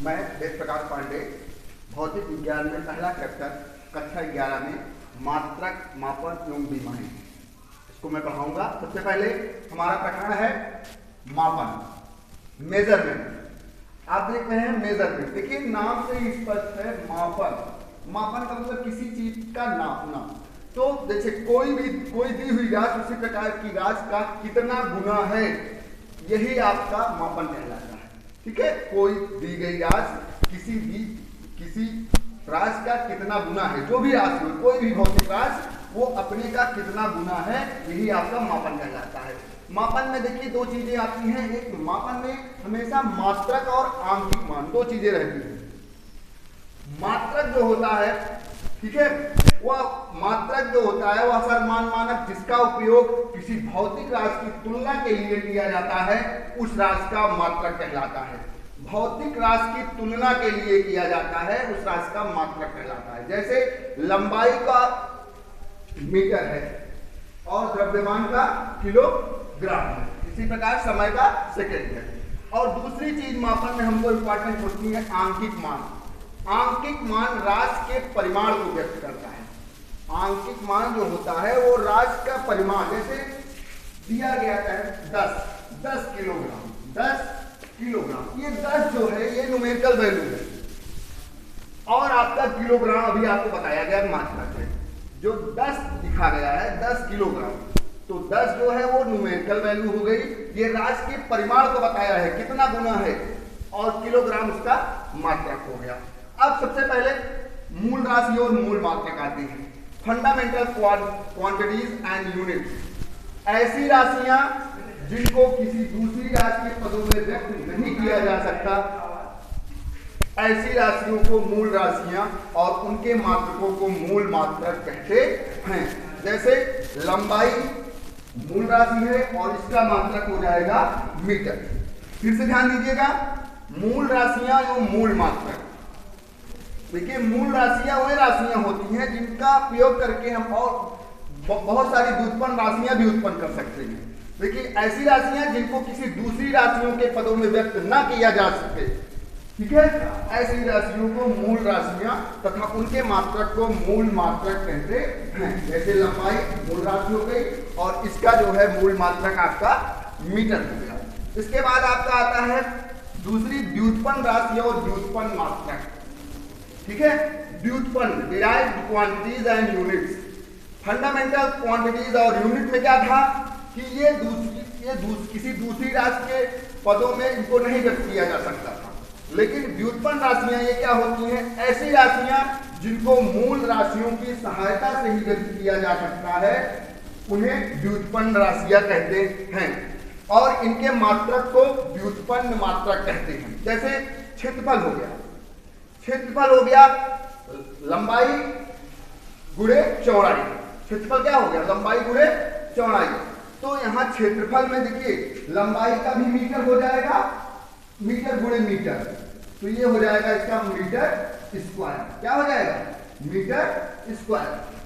मैं वेद प्रकाश पांडे भौतिक विज्ञान में पहला चैप्टर कक्षा 11 में मात्रक मापन एवं विमान इसको मैं पढ़ाऊंगा। सबसे पहले हमारा प्रकरण है मापन, मेजरमेंट। आप देख रहे हैं मेजरमेंट, देखिए नाम से ही स्पष्ट है मापन। मापन का मतलब किसी चीज का नापना। तो जैसे कोई दी हुई राशि उसी प्रकार की राशि का कितना गुना है, यही आपका मापन कहलाता है। ठीक है, कोई दी गई राशि किसी राशि का कितना गुना है, जो भी राशि हो, कोई भी भौतिक राशि वो अपने का कितना गुना है, यही आपका मापन कहलाता है। मापन में देखिए दो चीजें आती हैं। एक मापन में हमेशा मात्रक और आंकिक मान दो चीजें रहती हैं। मात्रक जो होता है, ठीक है, वह मात्रक जो होता है वह सर्वमान मानक जिसका उपयोग किसी भौतिक राशि की तुलना के लिए किया जाता है, उस राशि का मात्रक कहलाता है। भौतिक राशि की तुलना के लिए किया जाता है, उस राशि का मात्रक कहलाता है। जैसे लंबाई का मीटर है और द्रव्यमान का किलोग्राम है, इसी प्रकार समय का सेकंड है। और दूसरी चीज मापन में हमको इंपॉर्टेंट होती है आंकिक मान। आंकिक मान राशि के परिमाण को व्यक्त करता है। आंकिक मान जो होता है वो राशि का परिमाण, जैसे दिया गया है 10 किलोग्राम, 10 किलोग्राम, ये 10 जो है ये न्यूमेरिकल वैल्यू है और आपका किलोग्राम अभी आपको बताया गया मात्रक है। जो 10 लिखा गया है 10 किलोग्राम, तो 10 जो है वो न्यूमेरिकल वैल्यू हो गई, ये राशि के परिमाण को बताया है कितना गुना है, और किलोग्राम उसका मात्रक हो गया। अब सबसे पहले मूल राशि और मूल मात्रक आते हैं। फंडामेंटल क्वांटिटीज एंड यूनिट्स, ऐसी राशियां जिनको किसी दूसरी राशि के पदों में व्यक्त नहीं किया जा सकता, ऐसी राशियों को मूल राशियां और उनके मात्रकों को मूल मात्रक कहते हैं। जैसे लंबाई मूल राशि है और इसका मात्रक हो जाएगा मीटर। फिर से ध्यान दीजिएगा, मूल राशियां एवं मूल मात्रक। देखिए मूल राशियां वह राशियां होती हैं जिनका उपयोग करके हम और बहुत सारी व्युत्पन्न राशियां भी उत्पन्न कर सकते हैं। देखिए ऐसी राशियां जिनको किसी दूसरी राशियों के पदों में व्यक्त ना किया जा सके, ठीक है, ऐसी राशियों को मूल राशियां तथा उनके मात्रक को मूल मात्रक कहते हैं। जैसे लंबाई मूल राशि हो गई और इसका जो है मूल मात्रक आपका मीटर हो गया। इसके बाद आपका आता है दूसरी व्युत्पन्न राशि और व्युत्पन्न मात्रक। ठीक है, व्युत्पन्न derived quantities and units. Fundamental quantities और यूनिट में क्या था कि ये किसी दूसरी राशि के पदों में इनको नहीं व्यक्त किया जा सकता था। लेकिन व्युत्पन्न राशियां ये क्या होती हैं, ऐसी राशियां जिनको मूल राशियों की सहायता से ही व्यक्त किया जा सकता है, उन्हें व्युत्पन्न राशियां कहते हैं और इनके मात्रक को व्युत्पन्न मात्रक कहते हैं। जैसे क्षेत्रफल हो गया, क्षेत्रफल हो गया लंबाई गुणे चौड़ाई। क्षेत्रफल क्या हो गया, लंबाई गुणे चौड़ाई। तो यहाँ क्षेत्रफल में देखिए लंबाई का भी मीटर हो जाएगा, मीटर गुणे मीटर, तो ये हो जाएगा इसका मीटर स्क्वायर। क्या हो जाएगा, मीटर स्क्वायर।